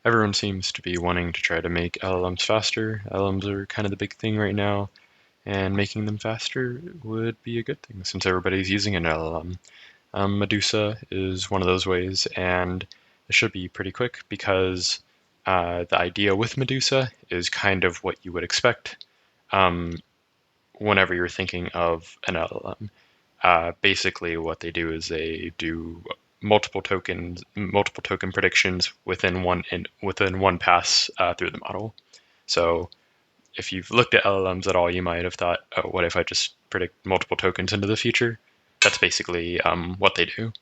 Everyone seems to be wanting to try to make LLMs faster. LLMs are kind of the big thing right now, and making them faster would be a good thing since everybody's using an LLM. Medusa is one of those ways, and it should be pretty quick because the idea with Medusa is kind of what you would expect um, whenever you're thinking of an LLM. Basically, what they do is they do multiple token predictions within one pass through the model. So if you've looked at LLMs at all, you might have thought, oh, what if I just predict multiple tokens into the future? That's basically what they do.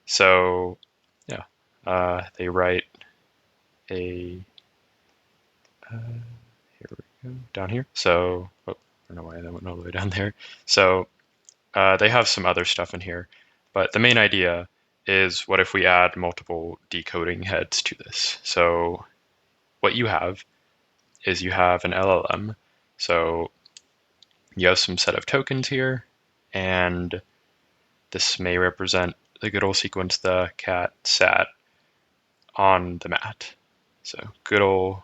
So yeah, they write a here we go down here. So oh, I don't know why that went all the way down there. So they have some other stuff in here, but the main idea is what if we add multiple decoding heads to this? So what you have is you have an LLM. So you have some set of tokens here, and this may represent the good old sequence the cat sat on the mat. So good old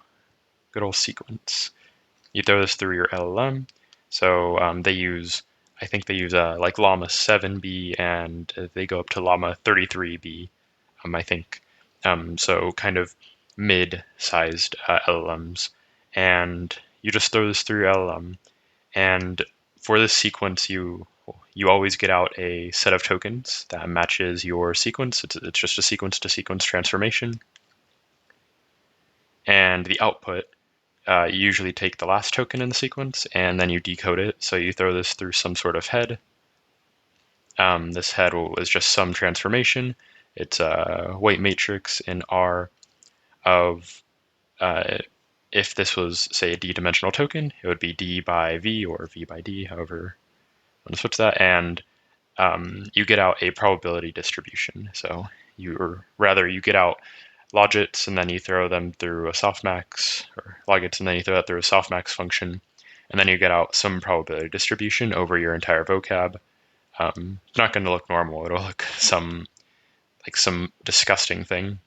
sequence. You throw this through your LLM. So I think they use like Llama 7B, and they go up to Llama 33B, I think. So kind of mid-sized LLMs. And you just throw this through your LLM. And for this sequence, you always get out a set of tokens that matches your sequence. It's just a sequence-to-sequence transformation. And the output, you usually take the last token in the sequence and then you decode it. So you throw this through some sort of head. This head is just some transformation. It's a weight matrix in R of, if this was, say, a d-dimensional token, it would be d by v or v by d, however you want to switch that. And you get out a probability distribution. So you get out logits and then you throw them through a softmax, or logits and then you throw that through a softmax function, and then you get out some probability distribution over your entire vocab. It's not going to look normal. It'll look some disgusting thing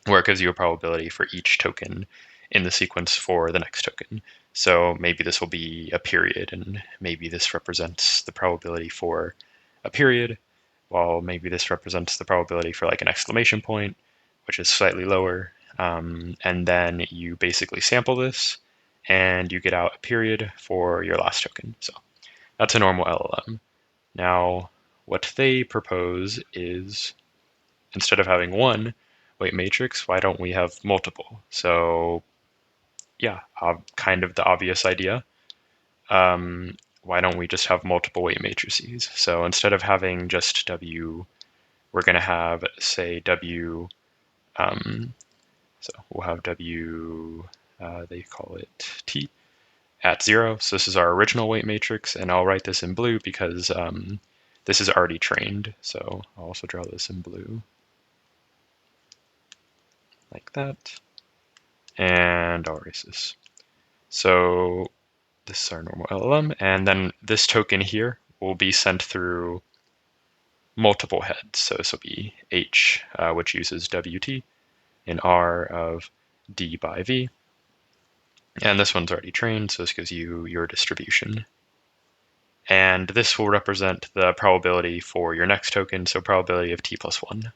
where it gives you a probability for each token in the sequence for the next token. So maybe this will be a period, and maybe this represents the probability for a period, while maybe this represents the probability for like an exclamation point, which is slightly lower. And then you basically sample this, and you get out a period for your last token. So that's a normal LLM. Now, what they propose is instead of having one weight matrix, why don't we have multiple? So yeah, kind of the obvious idea. Why don't we just have multiple weight matrices? So instead of having just W, we're going to have, say, W. So we'll have W, they call it T, at 0. So this is our original weight matrix, and I'll write this in blue because this is already trained. So I'll also draw this in blue, like that. And I'll erase this. So this is our normal LLM, and then this token here will be sent through multiple heads. So this will be H, which uses WT, and R of D by V. And this one's already trained, so this gives you your distribution. And this will represent the probability for your next token, so probability of T plus 1.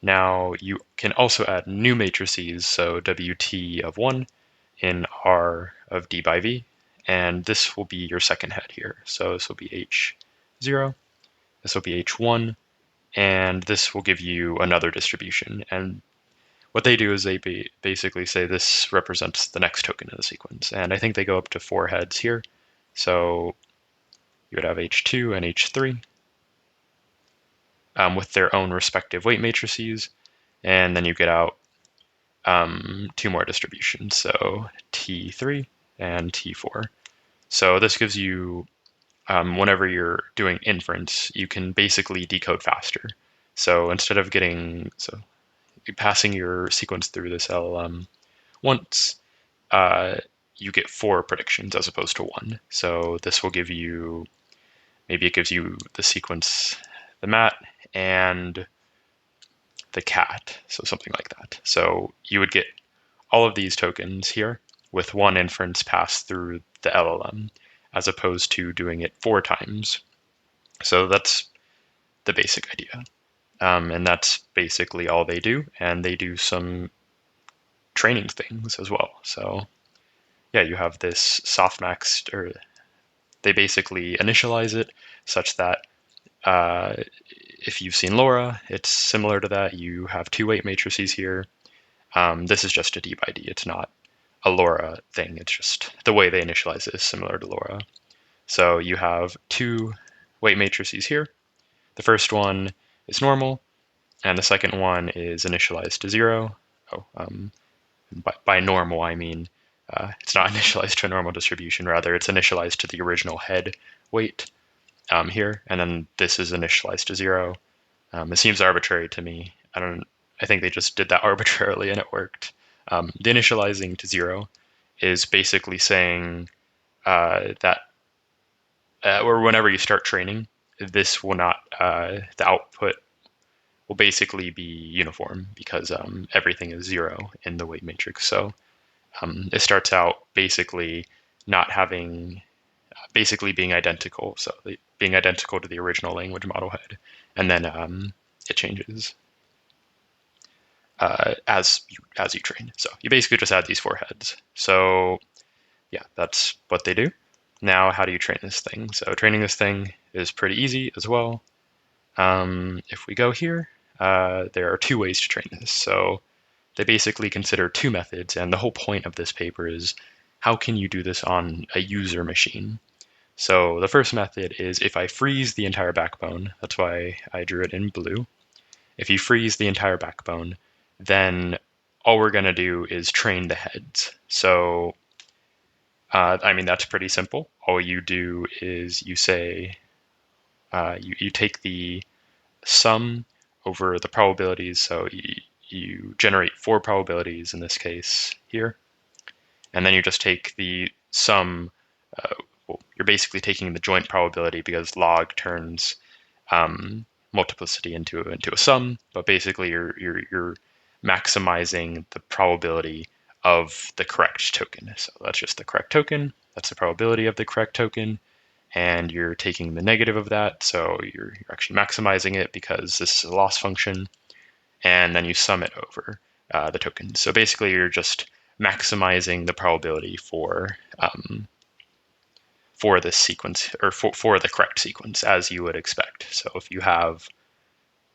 Now you can also add new matrices, so WT of 1 in R of D by V, and this will be your second head here. So this will be H0, this will be H1, and this will give you another distribution. And what they do is they basically say this represents the next token in the sequence. And I think they go up to 4 heads here. So you would have H2 and H3 with their own respective weight matrices. And then you get out 2 more distributions, so T3 and T4. So this gives you, whenever you're doing inference, you can basically decode faster. So instead of passing your sequence through this LLM once, you get 4 predictions as opposed to 1. So this will give you, maybe it gives you the sequence, the mat, and the cat, so something like that. So you would get all of these tokens here with one inference passed through the LLM, as opposed to doing it 4 times. So that's the basic idea. And that's basically all they do. And they do some training things as well. So yeah, you have this softmax, or they basically initialize it such that if you've seen LoRa, it's similar to that. You have 2 weight matrices here. This is just a D by D. It's not a LoRa thing. It's just the way they initialize it is similar to LoRa. So you have 2 weight matrices here. The first one is normal, and the second one is initialized to 0. Oh, by normal, I mean it's not initialized to a normal distribution. Rather, it's initialized to the original head weight here, and then this is initialized to 0. It seems arbitrary to me. I think they just did that arbitrarily and it worked. The initializing to 0 is basically saying that or whenever you start training, this will not, the output will basically be uniform because everything is 0 in the weight matrix. So it starts out basically not having, basically being identical. So being identical to the original language model head. And then it changes as you train. So you basically just add these 4 heads. So yeah, that's what they do. Now, how do you train this thing? So training this thing is pretty easy as well. If we go here, there are 2 ways to train this. So they basically consider 2 methods, and the whole point of this paper is how can you do this on a user machine? So the first method is if I freeze the entire backbone, that's why I drew it in blue. If you freeze the entire backbone, then all we're going to do is train the heads. So I mean, that's pretty simple. All you do is you say, you take the sum over the probabilities. So you generate 4 probabilities in this case here. And then you just take the sum. Well, you're basically taking the joint probability because log turns multiplicity into a sum. But basically, you're maximizing the probability of the correct token. So that's just the correct token. That's the probability of the correct token. And you're taking the negative of that. So you're actually maximizing it because this is a loss function. And then you sum it over the token. So basically, you're just maximizing the probability for this sequence, or for the correct sequence, as you would expect. So if you have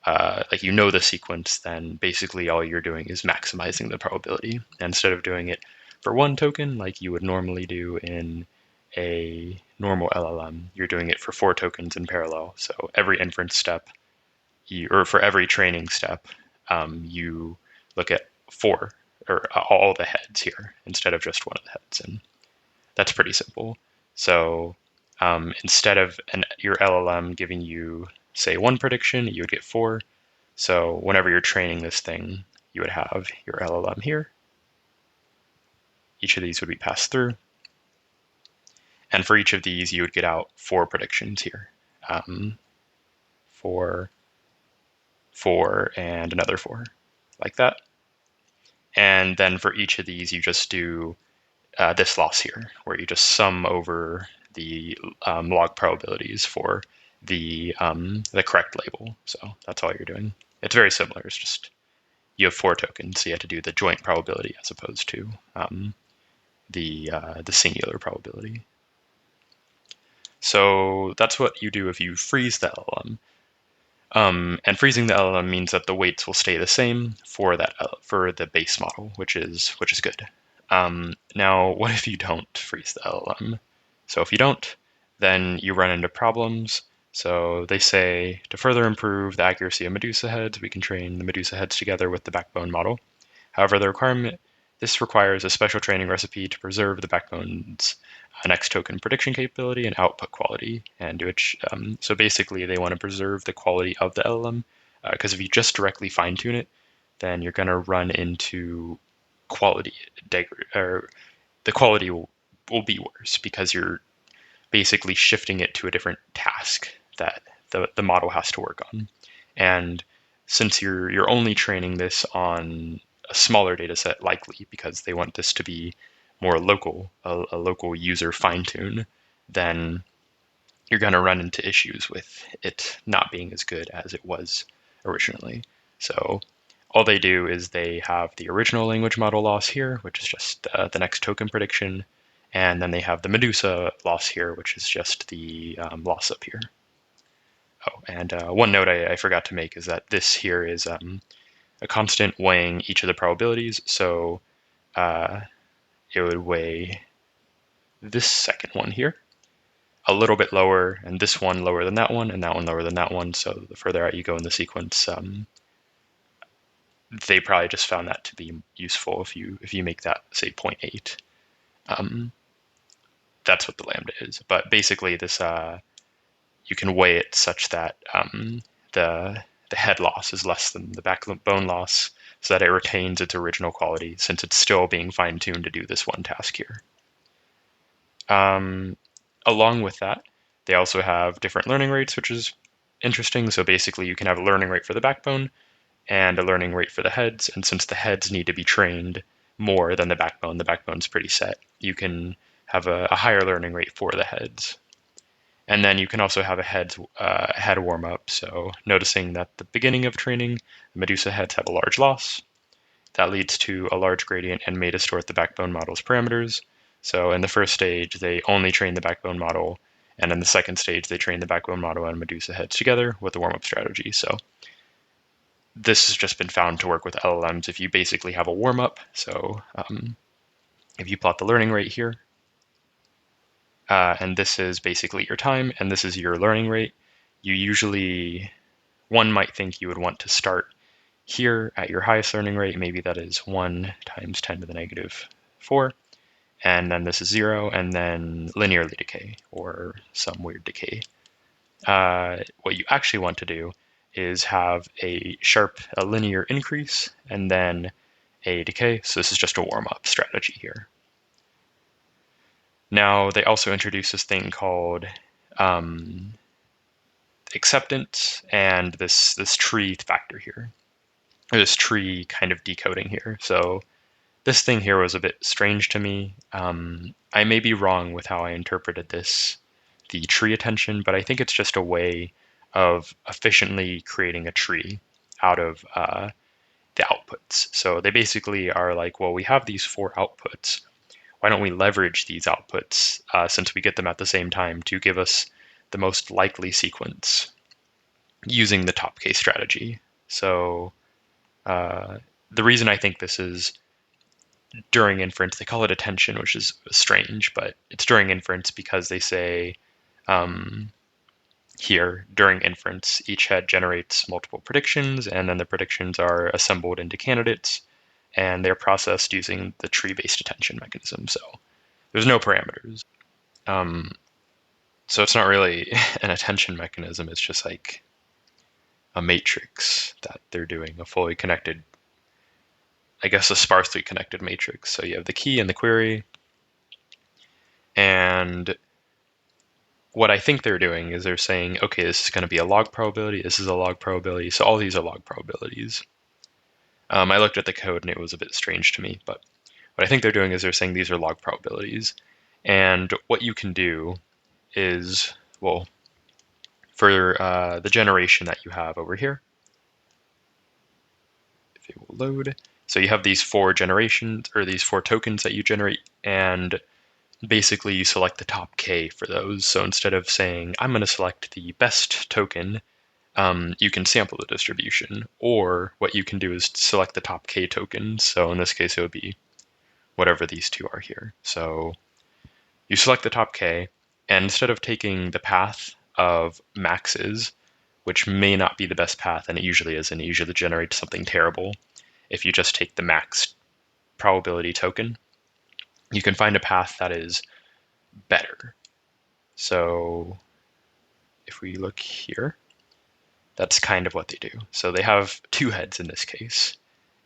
like the sequence, then basically all you're doing is maximizing the probability. And instead of doing it for 1 token like you would normally do in a normal LLM, you're doing it for 4 tokens in parallel. So every inference step, or for every training step, you look at 4 or all the heads here instead of just one of the heads, and that's pretty simple. So instead of your LLM giving you, say, 1 prediction, you would get 4. So whenever you're training this thing, you would have your LLM here. Each of these would be passed through. And for each of these, you would get out 4 predictions here. 4, 4, and another 4, like that. And then for each of these, you just do this loss here, where you just sum over the log probabilities for the correct label. So that's all you're doing. It's very similar. It's just you have 4 tokens, so you have to do the joint probability as opposed to the singular probability. So that's what you do if you freeze the LLM. And freezing the LLM means that the weights will stay the same for the base model, which is good. Now, what if you don't freeze the LLM? So if you don't, then you run into problems. So they say to further improve the accuracy of Medusa heads, we can train the Medusa heads together with the backbone model. However, this requires a special training recipe to preserve the backbone's next token prediction capability and output quality. And so basically, they want to preserve the quality of the LLM, because if you just directly fine tune it, then you're going to run into quality or the quality will be worse because you're basically shifting it to a different task that the model has to work on. And since you're only training this on a smaller data set, likely because they want this to be more local, a local user fine tune, then you're going to run into issues with it not being as good as it was originally. So all they do is they have the original language model loss here, which is just the next token prediction, and then they have the Medusa loss here, which is just the loss up here. Oh, and one note I forgot to make is that this here is a constant weighing each of the probabilities. So it would weigh this second one here a little bit lower, and this one lower than that one, and that one lower than that one. So the further out you go in the sequence, they probably just found that to be useful if you make that, say, 0.8. That's what the lambda is. But basically, this you can weigh it such that the head loss is less than the backbone loss, so that it retains its original quality, since it's still being fine-tuned to do this one task here. Along with that, they also have different learning rates, which is interesting. So basically, you can have a learning rate for the backbone and a learning rate for the heads. And since the heads need to be trained more than the backbone's pretty set, you can have a higher learning rate for the heads. And then you can also have a head warm-up. So noticing that at the beginning of training, the Medusa heads have a large loss. That leads to a large gradient and may distort the backbone model's parameters. So in the first stage, they only train the backbone model, and in the second stage, they train the backbone model and Medusa heads together with the warm-up strategy. So this has just been found to work with LLMs if you basically have a warm-up. So if you plot the learning rate here, and this is basically your time, and this is your learning rate, you usually, one might think you would want to start here at your highest learning rate. Maybe that is 1 times 10 to the negative 4. And then this is 0, and then linearly decay, or some weird decay. What you actually want to do is have a linear increase, and then a decay. So this is just a warm-up strategy here. Now, they also introduced this thing called acceptance and this tree factor here, or this tree kind of decoding here. So this thing here was a bit strange to me. I may be wrong with how I interpreted this, the tree attention, but I think it's just a way of efficiently creating a tree out of the outputs. So they basically are like, well, we have these 4 outputs. Why don't we leverage these outputs, since we get them at the same time, to give us the most likely sequence using the top case strategy. So the reason I think this is during inference, they call it attention, which is strange, but it's during inference because they say here, during inference, each head generates multiple predictions, and then the predictions are assembled into candidates, and they're processed using the tree-based attention mechanism. So there's no parameters. So it's not really an attention mechanism, it's just like a matrix that they're doing, a fully connected, I guess a sparsely connected matrix. So you have the key and the query, and what I think they're doing is they're saying, okay, this is going to be a log probability, this is a log probability, so all these are log probabilities. I looked at the code and it was a bit strange to me, but what I think they're doing is they're saying these are log probabilities. And what you can do is, well, for the generation that you have over here, if it will load, so you have these 4 generations, or these 4 tokens that you generate, and basically you select the top K for those. So instead of saying, I'm going to select the best token, you can sample the distribution. Or what you can do is select the top K tokens. So in this case, it would be whatever these 2 are here. So you select the top K, and instead of taking the path of maxes, which may not be the best path, and it usually isn't, it usually generates something terrible. If you just take the max probability token, you can find a path that is better. So if we look here, that's kind of what they do. So they have 2 heads in this case.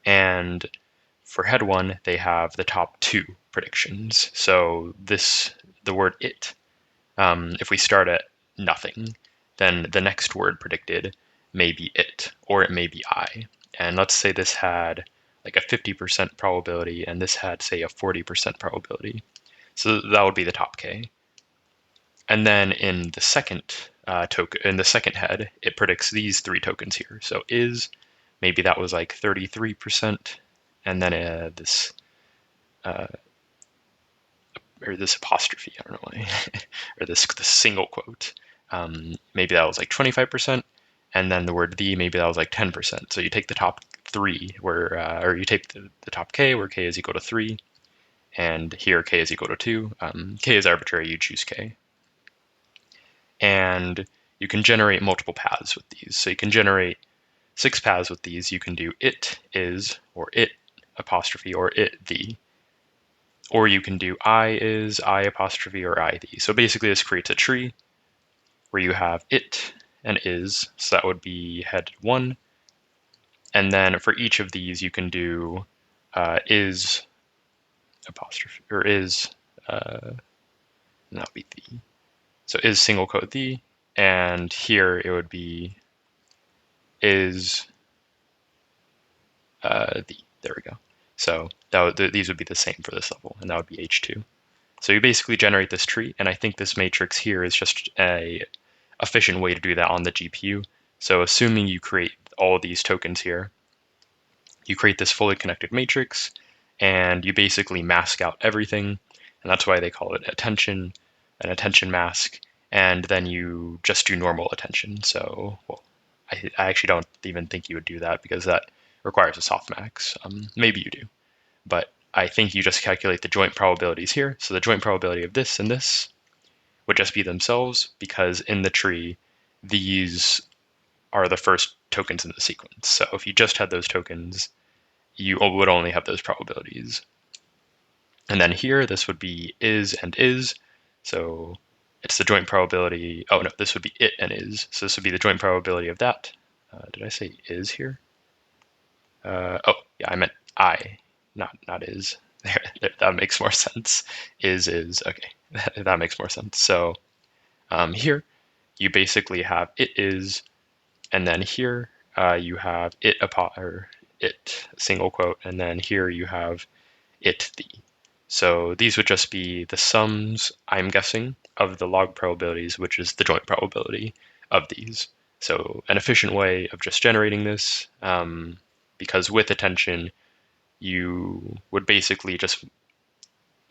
And for head 1, they have the top 2 predictions. So the word it, if we start at nothing, then the next word predicted may be it, or it may be I. And let's say this had like a 50% probability, and this had, say, a 40% probability. So that would be the top K. And then in the second token, in the second head, it predicts these three tokens here. So is, maybe that was like 33%, and then this uh, or this apostrophe, I don't know why, or this single quote. Maybe that was like 25%, and then the word the, maybe that was like 10%. So you take the top three, where, or you take the top K, where K is equal to 3, and here K is equal to 2. K is arbitrary, you choose K. And you can generate multiple paths with these. So you can generate 6 paths with these. You can do it is, or it apostrophe, or it the. Or you can do I is, I apostrophe, or I the. So basically this creates a tree where you have it and is, so that would be head 1. And then for each of these you can do is apostrophe, or is, and that would be the. So is single quote the, and here it would be is the. There we go. So these would be the same for this level, and that would be H2. So you basically generate this tree, and I think this matrix here is just a efficient way to do that on the GPU. So assuming you create all of these tokens here, you create this fully connected matrix, and you basically mask out everything, and that's why they call it attention, an attention mask, and then you just do normal attention. So, well, I actually don't even think you would do that because that requires a softmax. Maybe you do, but I think you just calculate the joint probabilities here. So the joint probability of this and this would just be themselves, because in the tree, these are the first tokens in the sequence. So if you just had those tokens, you would only have those probabilities. And then here, this would be is and is. So it's the joint probability. Oh no, this would be it and is. So this would be the joint probability of that. Did I say is here? Oh, yeah, I meant I, not is. That makes more sense. Is, okay. That makes more sense. So here, you basically have it is, and then here you have it or it single quote, and then here you have it the. So these would just be the sums, I'm guessing, of the log probabilities, which is the joint probability of these. So an efficient way of just generating this, because with attention, you would basically just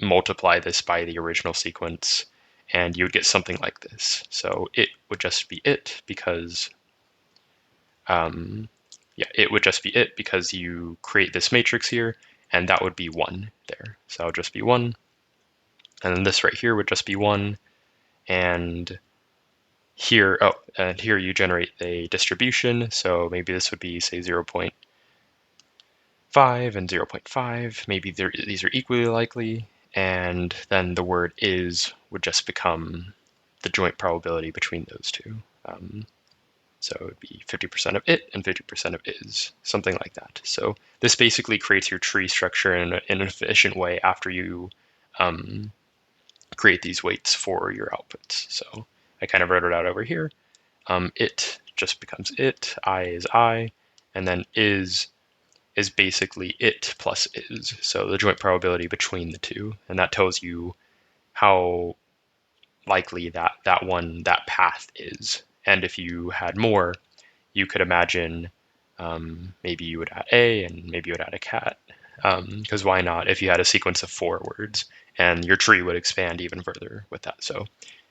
multiply this by the original sequence, and you would get something like this. So it would just be it because, yeah, it would just be it because you create this matrix here, and that would be 1 there. So it would just be 1, and then this right here would just be 1, and here, oh, and here you generate a distribution. So maybe this would be, say, 0.5 and 0.5. Maybe these are equally likely, and then the word is would just become the joint probability between those two. So it would be 50% of it and 50% of is, something like that. So this basically creates your tree structure in an efficient way after you create these weights for your outputs. So I kind of wrote it out over here. It just becomes it, I is I, and then is basically it plus is. So the joint probability between the two, and that tells you how likely that path is. And if you had more, you could imagine maybe you would add a, and maybe you would add a cat, because why not? If you had a sequence of 4 words, and your tree would expand even further with that. So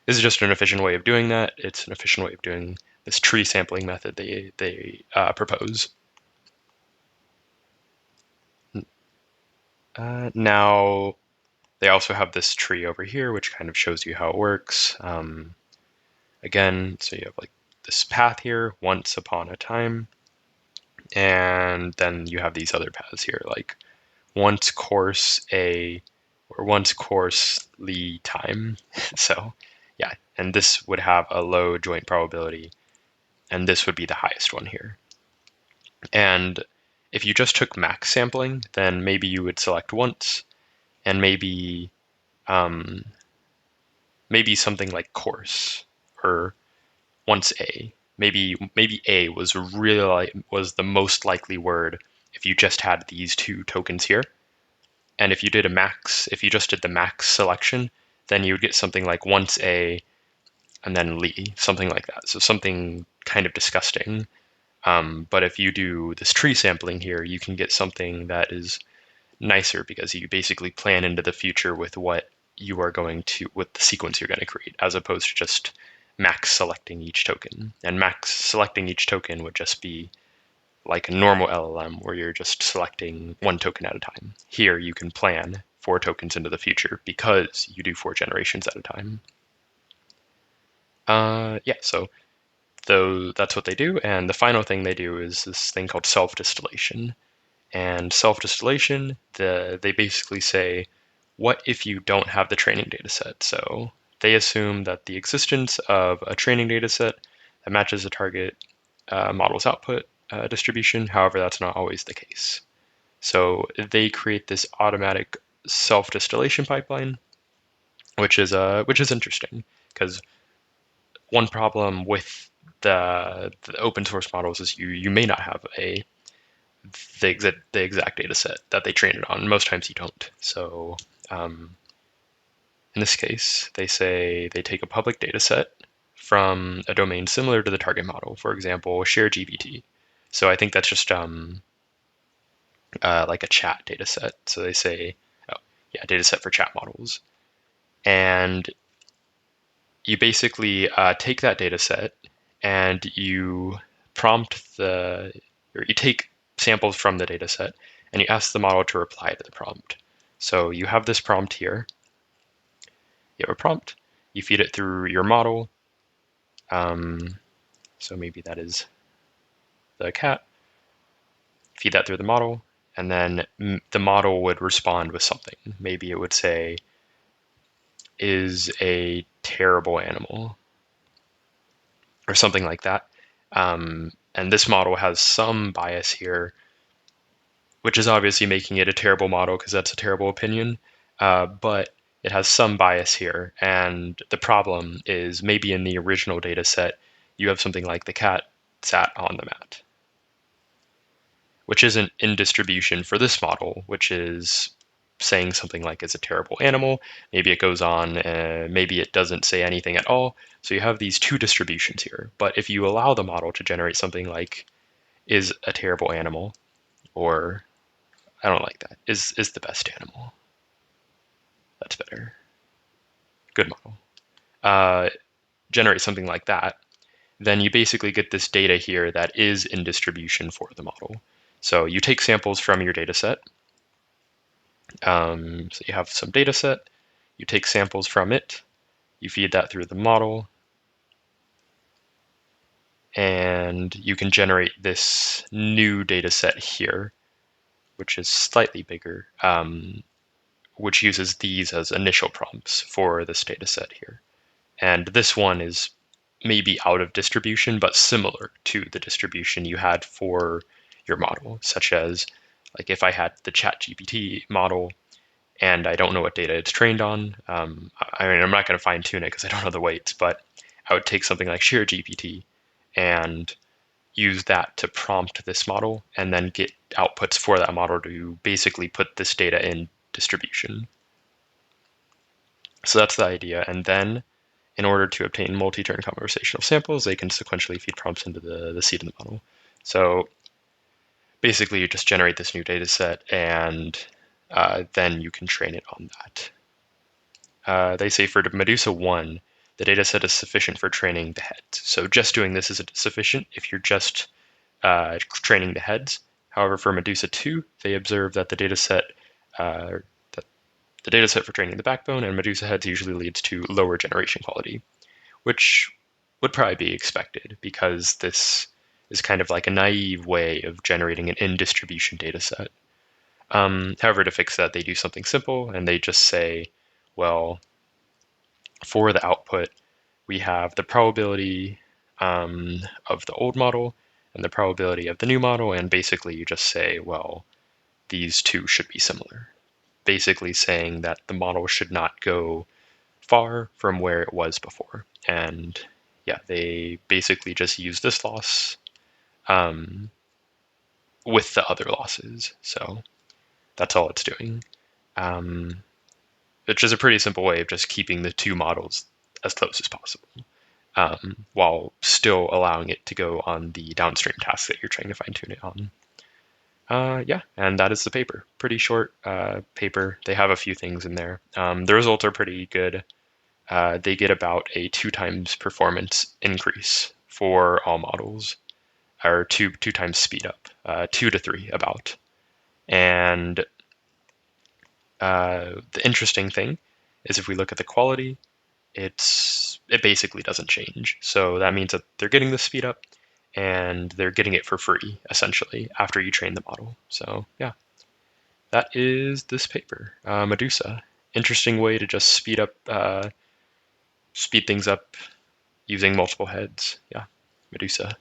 this is just an efficient way of doing that. It's an efficient way of doing this tree sampling method they propose. Now, they also have this tree over here, which kind of shows you how it works. Again, so you have like this path here, once upon a time, and then you have these other paths here, like once course a, or once course the time. So yeah, and this would have a low joint probability, and this would be the highest one here. And if you just took max sampling, then maybe you would select once, and maybe maybe something like course, or once a. maybe A was the most likely word if you just had these two tokens here. And if you just did the max selection, then you would get something like once A and then Lee, something like that. So something kind of disgusting. But if you do this tree sampling here, you can get something that is nicer because you basically plan into the future with with the sequence you're going to create, as opposed to just max selecting each token. And max selecting each token would just be like a normal LLM where you're just selecting one token at a time. Here you can plan 4 tokens into the future because you do 4 generations at a time. Yeah, so that's what they do. And the final thing they do is this thing called self-distillation. And self-distillation, they basically say, what if you don't have the training data set? So they assume that the existence of a training data set that matches the target model's output distribution. However, that's not always the case. So they create this automatic self-distillation pipeline, which is interesting because one problem with the open source models is you may not have the exact data set that they train it on. Most times you don't. So in this case, they say they take a public data set from a domain similar to the target model, for example, share GPT. So I think that's just like a chat data set. So they say, oh, yeah, data set for chat models. And you basically take that data set and you take samples from the data set and you ask the model to reply to the prompt. So you have this prompt here. You have a prompt. You feed it through your model. So maybe that is the cat. Feed that through the model, and then the model would respond with something. Maybe it would say, is a terrible animal, or something like that. And this model has some bias here, which is obviously making it a terrible model because that's a terrible opinion. But it has some bias here. And the problem is maybe in the original data set, you have something like the cat sat on the mat, which isn't in distribution for this model, which is saying something like it's a terrible animal. Maybe it goes on, maybe it doesn't say anything at all. So you have these two distributions here. But if you allow the model to generate something like is a terrible animal, or I don't like that, is the best animal. That's better. Good model. Generate something like that, then you basically get this data here that is in distribution for the model. So you take samples from your data set. So you have some data set, you take samples from it, you feed that through the model, and you can generate this new data set here, which is slightly bigger, which uses these as initial prompts for this data set here. And this one is maybe out of distribution, but similar to the distribution you had for your model, such as like if I had the ChatGPT model and I don't know what data it's trained on. I mean, I'm not going to fine tune it because I don't know the weights, but I would take something like Share GPT and use that to prompt this model and then get outputs for that model to basically put this data in distribution. So that's the idea. And then in order to obtain multi-turn conversational samples, they can sequentially feed prompts into the seed of the model. So basically, you just generate this new data set, and then you can train it on that. They say for Medusa 1, the data set is sufficient for training the heads. So just doing this is sufficient if you're just training the heads. However, for Medusa 2, they observe that the data set for training the backbone and Medusa heads usually leads to lower generation quality, which would probably be expected because this is kind of like a naive way of generating an in-distribution data set. However, to fix that, they do something simple and they just say, well, for the output, we have the probability of the old model and the probability of the new model, and basically you just say, well, these two should be similar. Basically saying that the model should not go far from where it was before. And yeah, they basically just use this loss with the other losses. So that's all it's doing. Which is a pretty simple way of just keeping the two models as close as possible, while still allowing it to go on the downstream task that you're trying to fine tune it on. Yeah, and that is the paper. Pretty short paper. They have a few things in there. The results are pretty good. They get about a 2 times performance increase for all models, or two times speed up, 2 to 3 about. And the interesting thing is if we look at the quality, it basically doesn't change. So that means that they're getting the speed up and they're getting it for free, essentially, after you train the model. So yeah, that is this paper, Medusa. Interesting way to just speed things up using multiple heads. Yeah, Medusa.